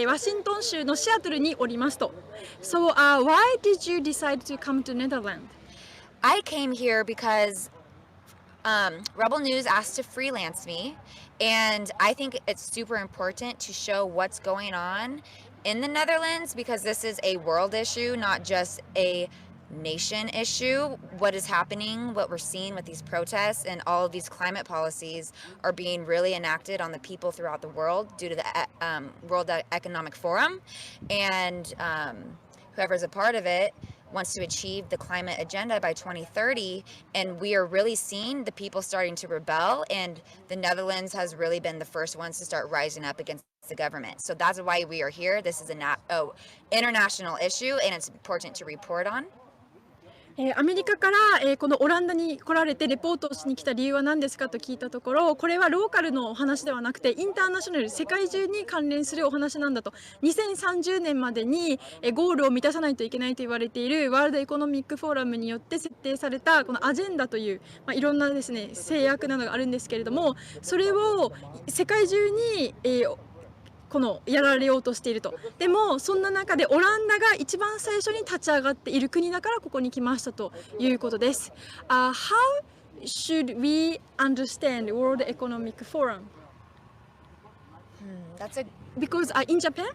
ワシントン州のシアトルにおりますと。So, why did you decide to come to Netherlands? I came here because Rebel News asked to freelance me, and I think it's super important to show what's going on in the Netherlands because this is a world issue, not just a nation issue. What is happening, what we're seeing with these protests and all of these climate policies are being really enacted on the people throughout the world due to the World Economic Forum, and whoever's a part of it wants to achieve the climate agenda by 2030, and we are really seeing the people starting to rebel, and the Netherlands has really been the first ones to start rising up against the government. So that's why we are here. This is an international issue, and it's important to report on. アメリカから、このオランダに来られてレポートをしに来た理由は何ですかと聞いたところ、これはローカルのお話ではなくてインターナショナル、世界中に関連するお話なんだと。2030年までにゴールを満たさないといけないと言われているワールドエコノミックフォーラムによって設定されたこのアジェンダという、いろんなですね制約などがあるんですけれども、それを世界中に、このやられようとしていると。でもそんな中でオランダが一番最初に立ち上がっている国だからここに来ましたということです。How should we understand World Economic Forum? That's a Because in Japan,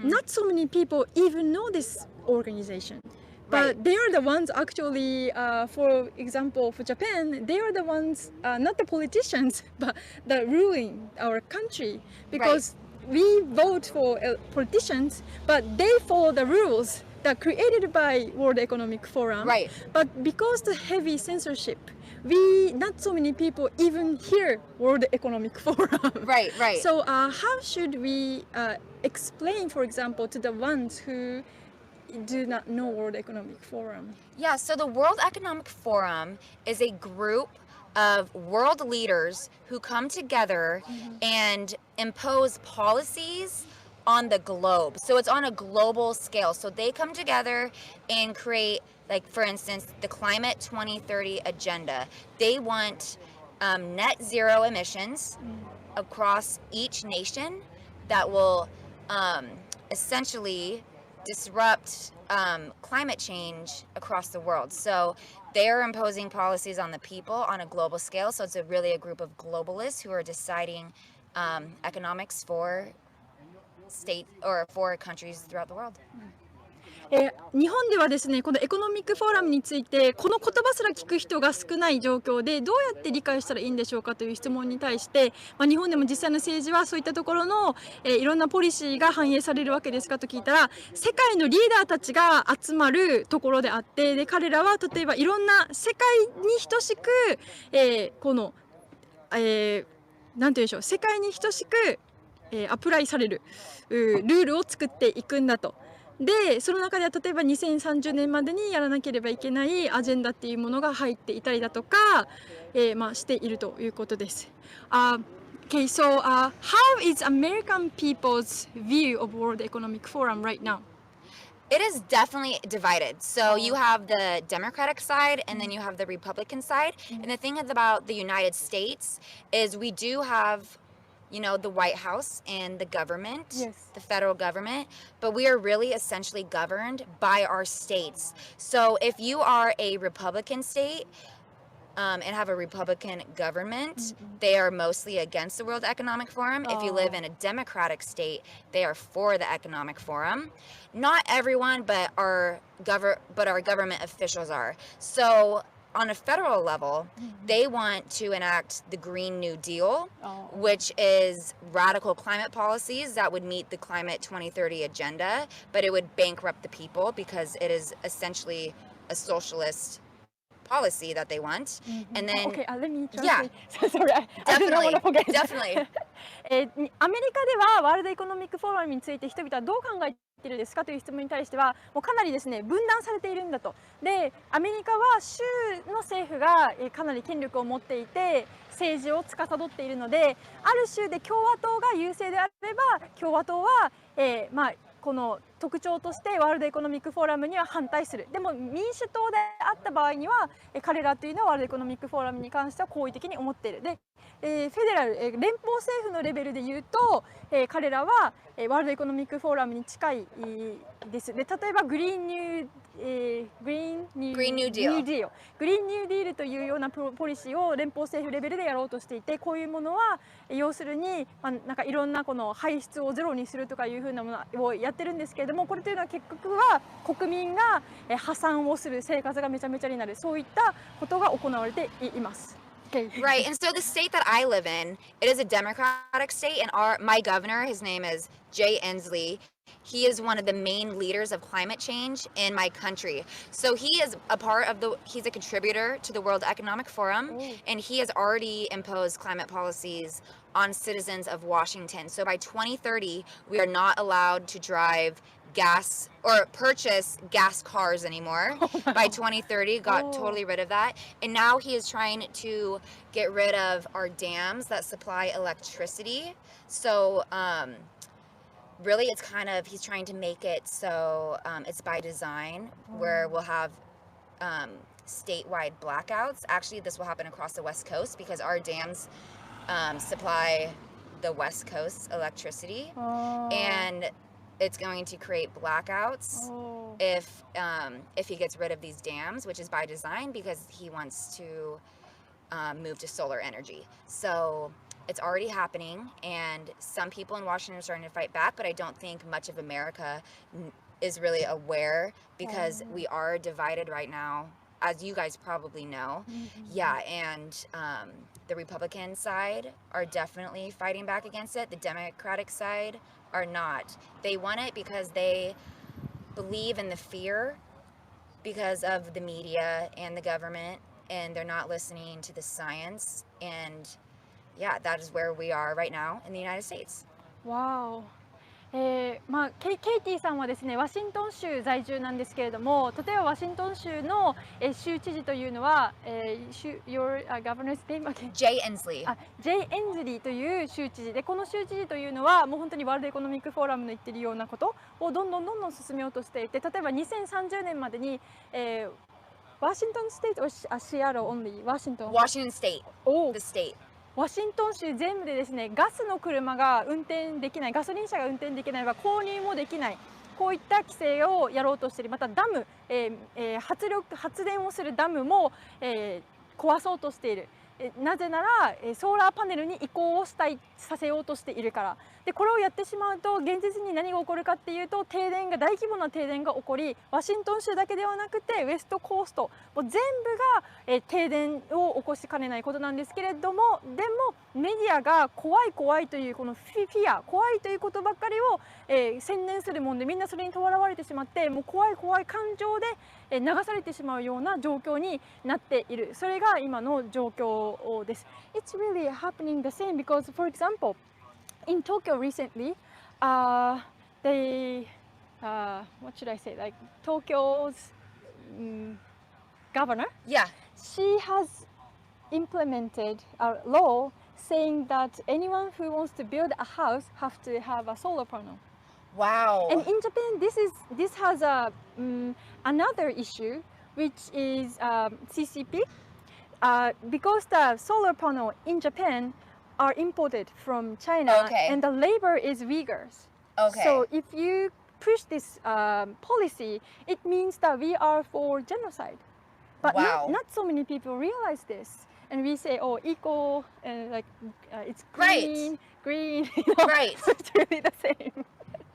not so many people even know this organization. But they are the ones actually, for example, for Japan, they are the ones, not the politicians, but the ruling our country. Because we vote for politicians, but they follow the rules that are created by World Economic Forum. Right. But because the heavy censorship, not so many people even hear World Economic Forum. Right. So how should we explain, for example, to the ones who do not know World Economic Forum? Yeah, so the World Economic Forum is a group of world leaders who come together and impose policies on the globe. So it's on a global scale. So they come together and create, like, for instance, the Climate 2030 agenda. They want net zero emissions across each nation that will essentially disrupt climate change across the world. So they're imposing policies on the people on a global scale. So it's really a group of globalists who are deciding economics for state or for countries throughout the world. 日本ではですね、このエコノミックフォーラムについてこの言葉すら聞く人が少ない状況でどうやって理解したらいいんでしょうかという質問に対して、日本でも実際の政治はそういったところの、いろんなポリシーが反映されるわけですかと聞いたら、世界のリーダーたちが集まるところであって、で彼らは例えばいろんな世界に等しく、この、なんていうんでしょう、世界に等しく、アプライされるルールを作っていくんだと。でその中では例えば2030年までにやらなければいけないアジェンダっていうものが入っていたりだとか、しているということです。Okay, so how is American people's view of World Economic Forum right now? It is definitely divided. So you have the Democratic side and then you have the Republican side. And the thing about the United States is we do have, you know, the White House and the government, the federal government, but we are really essentially governed by our states. So if you are a Republican state and have a Republican government, they are mostly against the World Economic Forum. If you live in a Democratic state, they are for the Economic Forum. Not everyone, but our government officials are. So on a federal level, they want to enact the Green New Deal, which is radical climate policies that would meet the Climate 2030 agenda, but it would bankrupt the people because it is essentially a socialist policy that they want. And then, Okay, let me translate. Yeah, Sorry, I did not want to forget. Definitely. アメリカではワールドエコノミックフォーラムについて人々はどう考えているですかという質問に対してはもうかなりですね分断されているんだと。でアメリカは州の政府がかなり権力を持っていて政治を司っているので、ある州で共和党が優勢であれば共和党は、この特徴としてワールドエコノミックフォーラムには反対する。でも民主党であった場合には彼らというのはワールドエコノミックフォーラムに関しては好意的に思っている。でフェデラル連邦政府のレベルで言うと彼らはワールドエコノミックフォーラムに近いです。で例えばグリーンニューディールというようなポリシーを連邦政府レベルでやろうとしていて、こういうものは要するに、なんかいろんなこの排出をゼロにするとかいうふうなものをやってるんですけれども、これというのは結局は国民が破産をする、生活がめちゃめちゃになる、そういったことが行われています。Right, and so the state that I live in, it is a Democratic state, and my governor, his name is Jay Inslee. He is one of the main leaders of climate change in my country. So he is he's a contributor to the World Economic Forum, and he has already imposed climate policies on citizens of Washington. So by 2030, we are not allowed to drive gas or purchase gas cars anymore. By 2030, got totally rid of that. And now he is trying to get rid of our dams that supply electricity. So really it's he's trying to make it so it's by design, where we'll have statewide blackouts. Actually, this will happen across the West Coast because our dams supply the West Coast electricity. And it's going to create blackouts if he gets rid of these dams, which is by design because he wants to move to solar energy. So it's already happening, and some people in Washington are starting to fight back, but I don't think much of America is really aware because we are divided right now, as you guys probably know. Yeah, and the Republican side are definitely fighting back against it. The Democratic side are not. They want it because they believe in the fear because of the media and the government, and they're not listening to the science. And yeah, that is where we are right now in the United States. Wow. ケイティさんはですね、ワシントン州在住なんですけれども、例えばワシントン州の州知事というのは、Your governor's name again? Jay Inslee. Jay Inslee という州知事で、この州知事というのはもう本当にワールドエコノミックフォーラムの言ってるようなことをどんどん進めようとしていて、例えば2030年までに、ワシントンステート or Seattle only? Washington State. The state. ワシントン州全部でですね、ガスの車が運転できない、ガソリン車が運転できないは購入もできない、こういった規制をやろうとしている。またダム、発電をするダムも、壊そうとしている。なぜならソーラーパネルに移行をさせようとしているから。でこれをやってしまうと現実に何が起こるかっていうと、大規模な停電が起こり、ワシントン州だけではなくてウエストコーストもう全部が停電を起こしかねないことなんですけれども、でもメディアが怖いというこのフィア、怖いということばっかりを、宣伝するもんで、みんなそれにとらわれてしまって、もう怖い感情で流されてしまうような状況になっている。それが今の状況です。It's really happening the same because, for example, in Tokyo recently, what should I say? Like Tokyo's governor, she has implemented a law saying that anyone who wants to build a house have to have a solar panel. Wow. And in Japan, this has another issue, which is CCP, because the solar panel in Japan are imported from China, and the labor is Uyghurs. So if you push this policy, it means that we are for genocide. But not so many people realize this. And we say, oh, eco, and like it's green. Right. So it's really the same.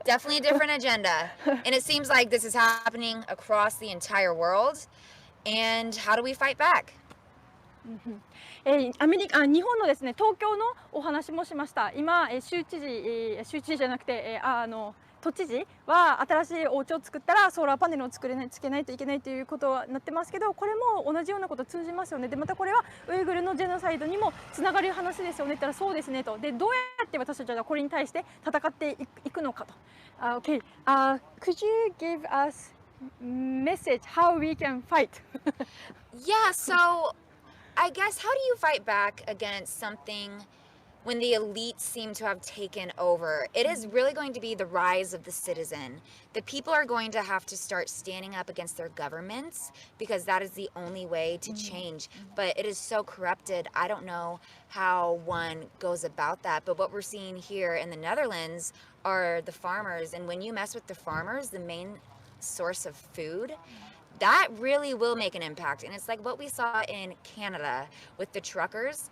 Definitely a different agenda. And it seems like this is happening across the entire world. And how do we fight back? 日本のですね、東京のお話もしました。今、州知事じゃなくて、都知事は新しいお家を作ったらソーラーパネルをつけないといけないということになってますけど、これも同じようなこと通じますよね。でまたこれはウイグルのジェノサイドにもつながる話ですよねって言ったら、そうですねと。でどうやって私たちはこれに対して戦っていくのかと。Okay. Could you give us message how we can fight? Yeah, so I guess how do you fight back against something when the elites seem to have taken over. It is really going to be the rise of the citizen. The people are going to have to start standing up against their governments because that is the only way to change. But it is so corrupted. I don't know how one goes about that. But what we're seeing here in the Netherlands are the farmers. And when you mess with the farmers, the main source of food, that really will make an impact. And it's like what we saw in Canada with the truckers.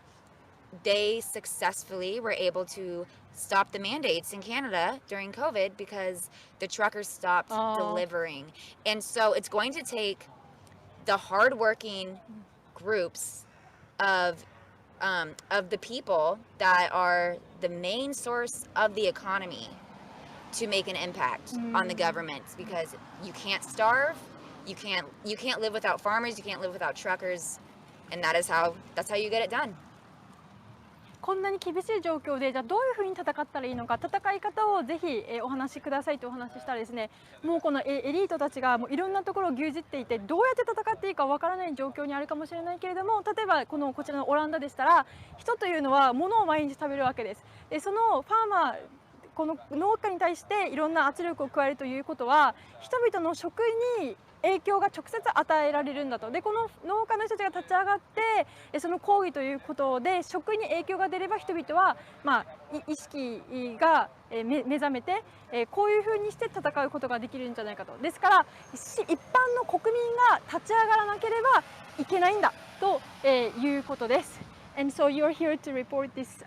They successfully were able to stop the mandates in Canada during COVID because the truckers stopped delivering. And so it's going to take the hardworking groups of the people that are the main source of the economy to make an impact on the governments, because you can't starve, you can't live without farmers, you can't live without truckers, and that's how you get it done. こんなに厳しい状況で、じゃあどういうふうに戦ったらいいのか、戦い方をぜひお話しくださいとお話ししたらですね、もうこのエリートたちがもういろんなところを牛耳っていて、どうやって戦っていいかわからない状況にあるかもしれないけれども、例えばこちらのオランダでしたら、人というのは物を毎日食べるわけです。で、そのファーマー、この農家に対していろんな圧力を加えるということは、人々の食に影響が直接与えられるんだと。で、この農家の人たちが立ち上がってその抗議ということで食に影響が出れば人々は、意識が目覚めてこういうふうにして戦うことができるんじゃないかと。ですから一般の国民が立ち上がらなければいけないんだということです。And so you're here to report this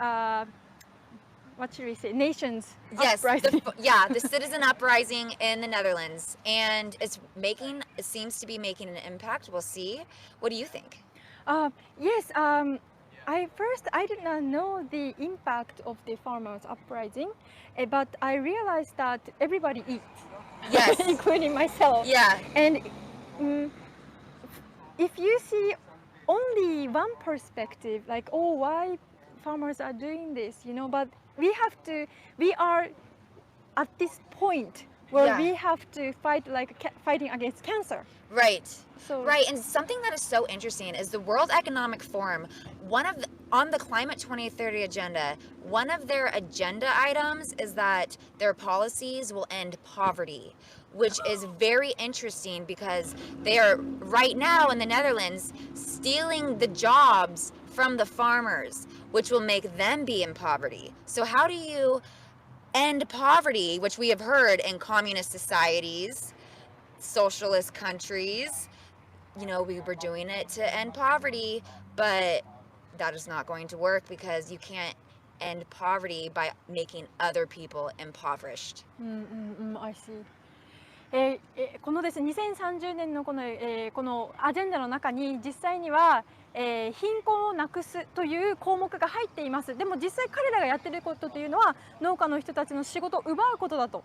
what should we say, nations uprising. The citizen uprising in the Netherlands, and it seems to be making an impact. We'll see. What do you think? Yes, I did not know the impact of the farmers uprising, but I realized that everybody eats, yes, including myself. Yeah, and if you see only one perspective, like, oh, why farmers are doing this, but we are at this point where we have to fight like fighting against cancer. Right. So, right, and something that is so interesting is the World Economic Forum, on the Climate 2030 agenda, one of their agenda items is that their policies will end poverty, which is very interesting because they are right now in the Netherlands stealing the jobs from the farmers, which will make them be in poverty. So how do you end poverty, which we have heard in communist societies, socialist countries? We were doing it to end poverty, but that is not going to work because you can't end poverty by making other people impoverished. I see. このですね、2030年のこのアジェンダの中に実際には、貧困をなくすという項目が入っています。でも実際彼らがやっていることというのは農家の人たちの仕事を奪うことだと。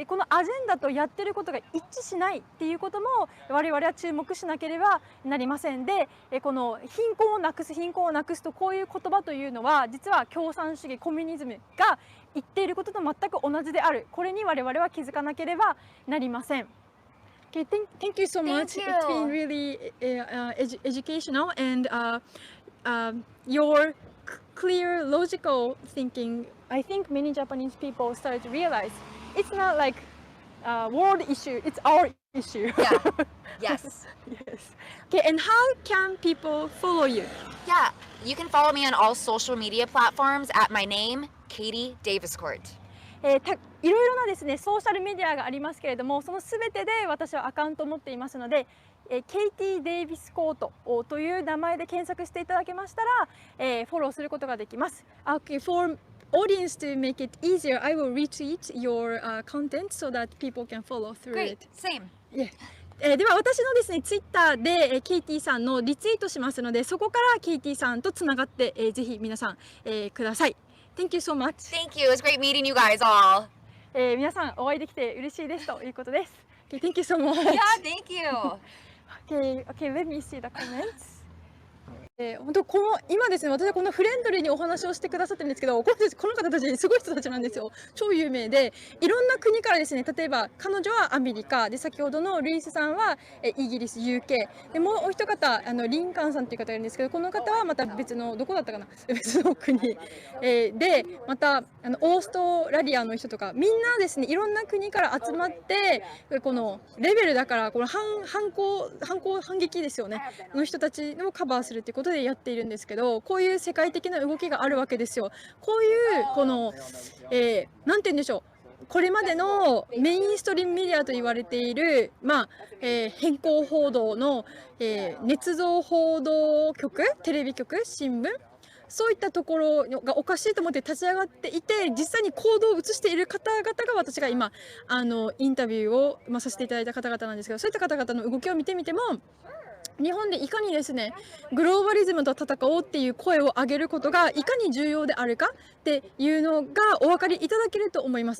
このアジェンダとやってることが一致しないっていうことも我々は注目しなければなりません。で、この貧困をなくすとこういう言葉というのは実は共産主義コミュニズムが言っていることと全く同じである。これに我々は気づかなければなりません。Okay, thank you so much. It's been really educational and your clear, logical thinking. I think many Japanese people started to realize it's not like a world issue, it's our issue. Yeah. Yes. Yes. Okay, and how can people follow you? Yeah, you can follow me on all social media platforms at my name, Katie Daviscourt. いろいろなですね、ソーシャルメディアがありますけれども、そのすべてで私はアカウントを持っていますので、ケイティ・デイビスコートという名前で検索していただけましたら、フォローすることができます。Okay, for audience to make it easier, I will retweet your content so that people can follow through Great. it. Same. Yeah. では私のですね、ツイッターでケイティさんのリツイートしますので、そこからケイティさんとつながって、ぜひ皆さん、ください。Thank you so much. Thank you. It was great meeting you guys all. 皆さんお会いできて嬉しいですということです。Okay, thank you so much. Yeah, thank you. Okay, let me see the comments. 本当今ですね、私はこのフレンドリーにお話をしてくださってるんですけど、この方たちすごい人たちなんですよ。超有名で、いろんな国からですね、例えば彼女はアメリカで、先ほどのルイスさんはイギリス UK で、もうお一方リンカーンさんという方がいるんですけど、この方はまた別のどこだったかな別の国、で、またオーストラリアの人とか、みんなですね、いろんな国から集まって、このレベルだからこの反撃ですよねの人たちをカバーするということでやっているんですけど、こういう世界的な動きがあるわけですよ。こういうこの、なんて言うんでしょう、これまでのメインストリームメディアと言われている、偏向報道の、捏造報道局、テレビ局、新聞、そういったところがおかしいと思って立ち上がっていて、実際に行動を移している方々が私が今インタビューを、させていただいた方々なんですけど、そういった方々の動きを見てみても、日本でいかにですねグローバリズムと戦おうっていう声を上げることがいかに重要であるかっていうのがお分かりいただけると思います。